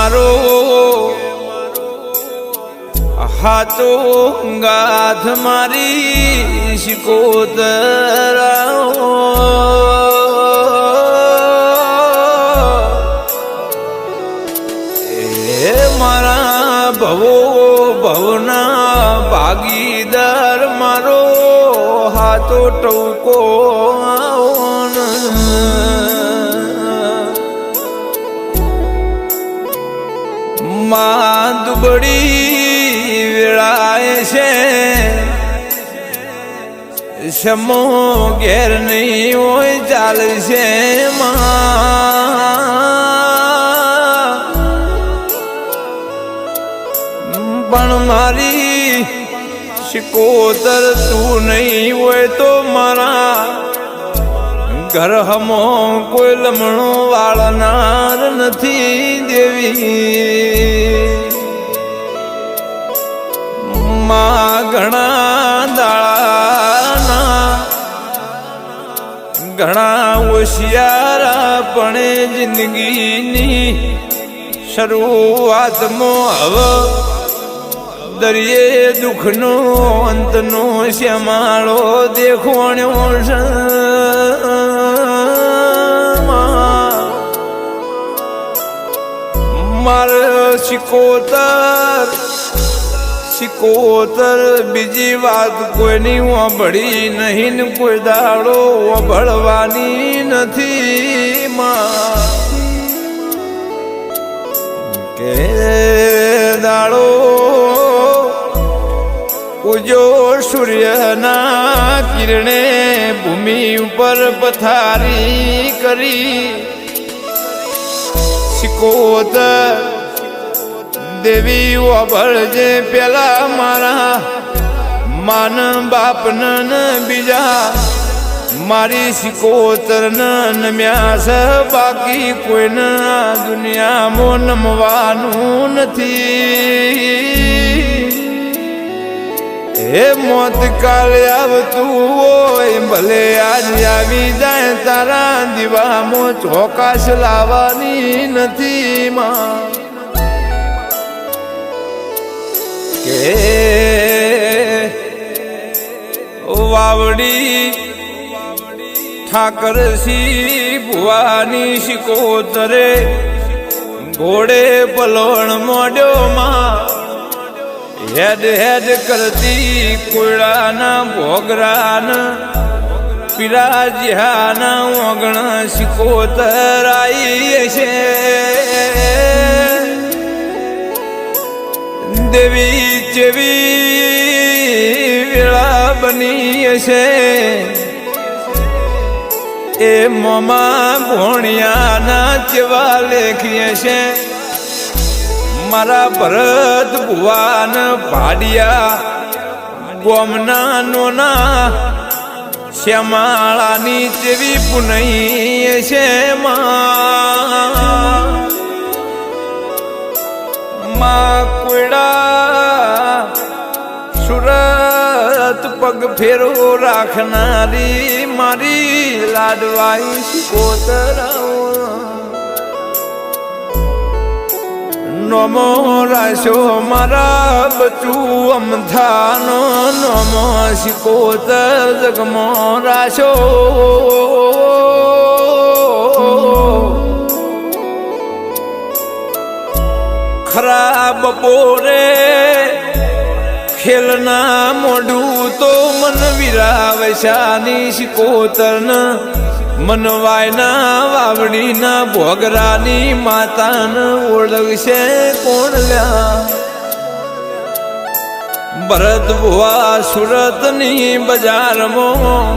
મારો હાથો ગાથ મારી શિકોતર એ મારા ભવો ભવના ભાગીદાર મારો હાથો ટૂંકો માં દુબળી વેળાએ છે સમો ઘેર નહીં હોય ચાલશે પણ મારી શિકોતર તું નહીં હોય તો મારા ઘર હમો કોઈ લમણો વાળનાર નથી દેવી માં ઘણા દાળાના ઘણા હોશિયારા પણ જિંદગીની શરૂઆતમાં હવે દરિયે દુઃખનો અંતનો શ્યામાળો દેખોણ્યો છે મારે શિકોતર બીજી વાત કોઈની વાંભળી નહીં ને કોઈ દાડો વાંભળવાની નથી માં કે દાડો ઉજો સૂર્યના કિરણે ભૂમિ ઉપર પથારી કરી શિકોતર દેવી વાભળજે પેલા મારા માન બાપને બીજા મારી શિકોતર નમ્યા છે બાકી કોઈને આ દુનિયામાં નમવાનું નથી હે મોત કાલે આવતું હોય ભલે આજ આવી જાય તારા દીવામાં ચોકાશ લાવવાની નથી માં કે વાવડી ઠાકરસી ભુવાની શિકોતરે ઘોડે પલોણ મોડ્યો માં હેડ હેડ કરતી કોયડાના ભોગરાના પીરાજ્યાના ઓગણ શિકોતર આવી છે દેવી જેવી વેળા બની છે એ મોમાં ભોણિયાના જેવા લેખીએ છે મારા ભરત ભુવાન ભાડિયા ગોમના નોના શ્યામાળાની જેવી પુનઈ છે માં કોયડા સુરત પગ ફેરો રાખનારી મારી લાડવાઈ શિકોતર નમો રાશો મારા બચું અમથાનો નમો શિકોતર જગમો રાશો ખરાબ બપોરે ખેલના મોઢું તો મન વિરાવશાની શિકોતર મન વાયના વાવડીના ભોગરાની માતાને ઓળખશે કોણ લ્યા ભરત ભુવા સુરતની બજારમાં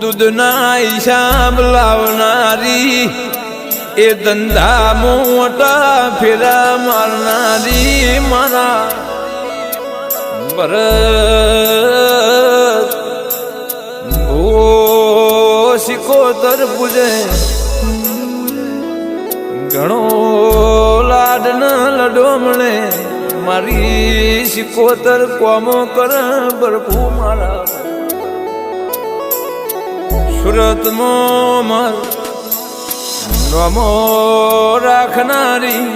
દૂધના હિસાબ લાવનારી એ ધંધા મોટા ફેરા મારનારી મારા ભરત શિકોતર પૂજે ઘણો લાડ ન લડો મળે મારી શિકોતર કોમો કર બરફુ મારા સુરતમાં નમો રાખનારી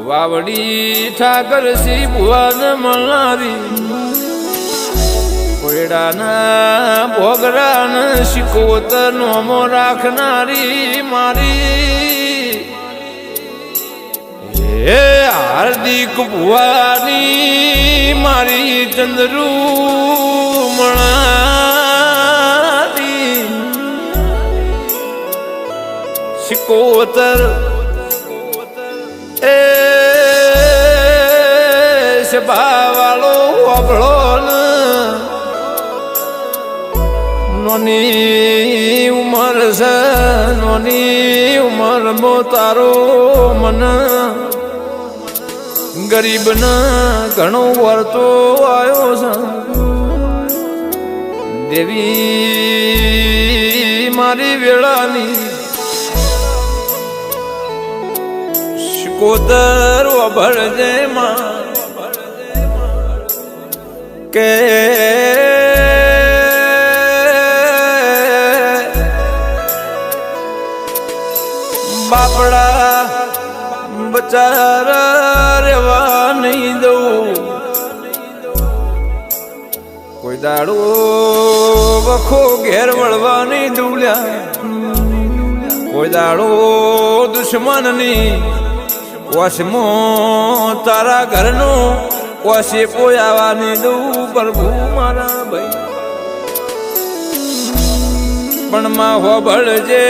વાવડી ઠાકર શ્રી ભુવન મળનારી કોયડાના ભોગરાના શિકોતર નમો રાખનારી મારી હે હાર્દિક ભુવાની મારી ચંદ્રુ મળનારી શિકોતર એ સભાવાળો અભળો નોની ઉમર છે નોની ઉમર મો તારો મન ગરીબ ન ઘણો વળતો આવ્યો છે દેવી મારી વેળાની શિકોતર અભળજે માં કે બાપડા બચારા રેવા નહીં દઉં કોઈ દાડો વખો ઘેર વળવા નહીં દુલ્યા કોઈ દાડો દુશ્મનની વશમો તારા ઘરનો વશે કોઈ આવા નહીં દઉં પ્રભુ મારા ભાઈ પણ માં હોબળજે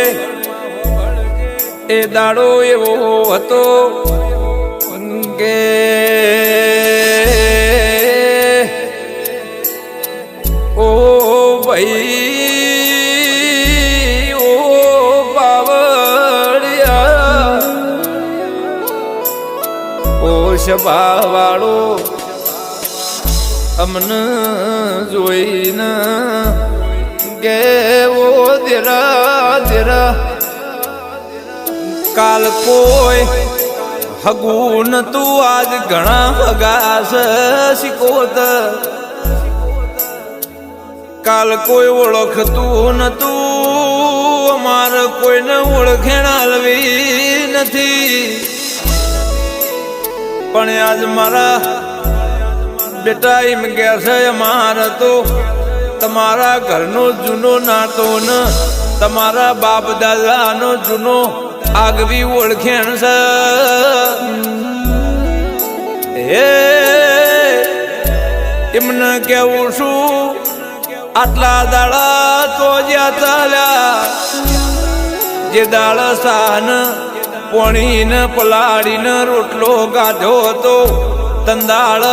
એ દાડો એવો હતો કે ઓ ભાઈ ઓ બાવળિયા ઓ સભાવાળો અમને જોઈને કે ઓ દેરા દેરા કાલ કોઈ હગું નતું આજ ઘણા હગાસ શિકોતર કાલ કોઈ ઓળખતું નતું અમાર કોઈને ઓળખેણ આલવી નથી પણ આજ મારા બેટા એમ કે છે અમારે તો તમારા ઘરનો જૂનો નાતો ને તમારા બાપ દાદાનો જૂનો આગવી ઓળખેણ છે હે એમને કેવું છું આટલા દાડા તો જ્યાં ચાલ્યા જે દાળ સાન પોણીને પલાળીને રોટલો ગાધો હતો તંદાળ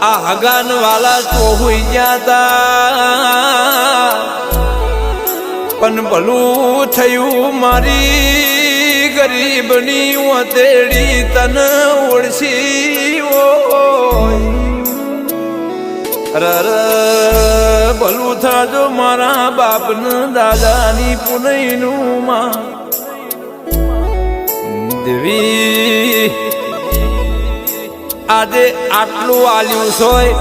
આ હગાન વાલા તો હોઈ ગયા તા પણ ભલું થયું મારી ગરીબની ઓતેડી તન ઓળશી રર ભલું થાજો મારા બાપને દાદાની પુનઈનું માં દેવી આજે આટલું આલ્યું સોય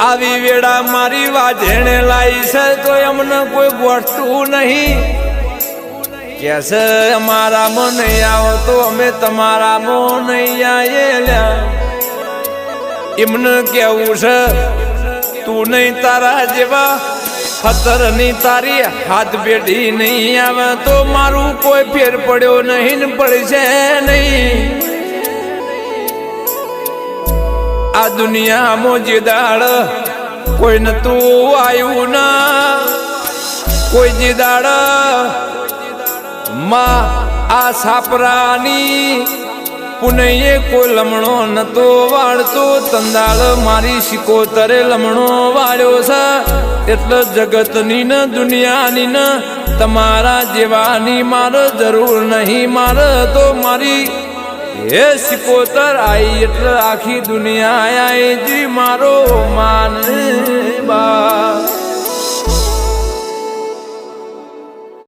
આવી વેળા મારી વાજેણે લાઈ છે તો એમને કોઈ ગોઠતું નહીં કે છે અમારામાં નહીં આવો તો અમે તમારામાં નહીં આયેલા એમને કેવું છે તું નહીં તારા જેવા ખતરની તારી હાથ બેઠી નહીં આવે તો મારું કોઈ ફેર પડ્યો નહીં ને પડશે નહીં આ દુનિયામાં જે દાડ કોઈ નતું આવ્યું ના કોઈ જે દાડ માં આ સાપરાની પુનૈયે કોઈ લમણો નતો વાળતો તંદાળ મારી શિકોતરે લમણો વાળ્યો છે એટલે જગતની ને દુનિયાની ને તમારા જેવાની મારે જરૂર નહીં મારે તો મારી હે શિકોતર આઈ એટલે આખી દુનિયા આઈ જી મારો માન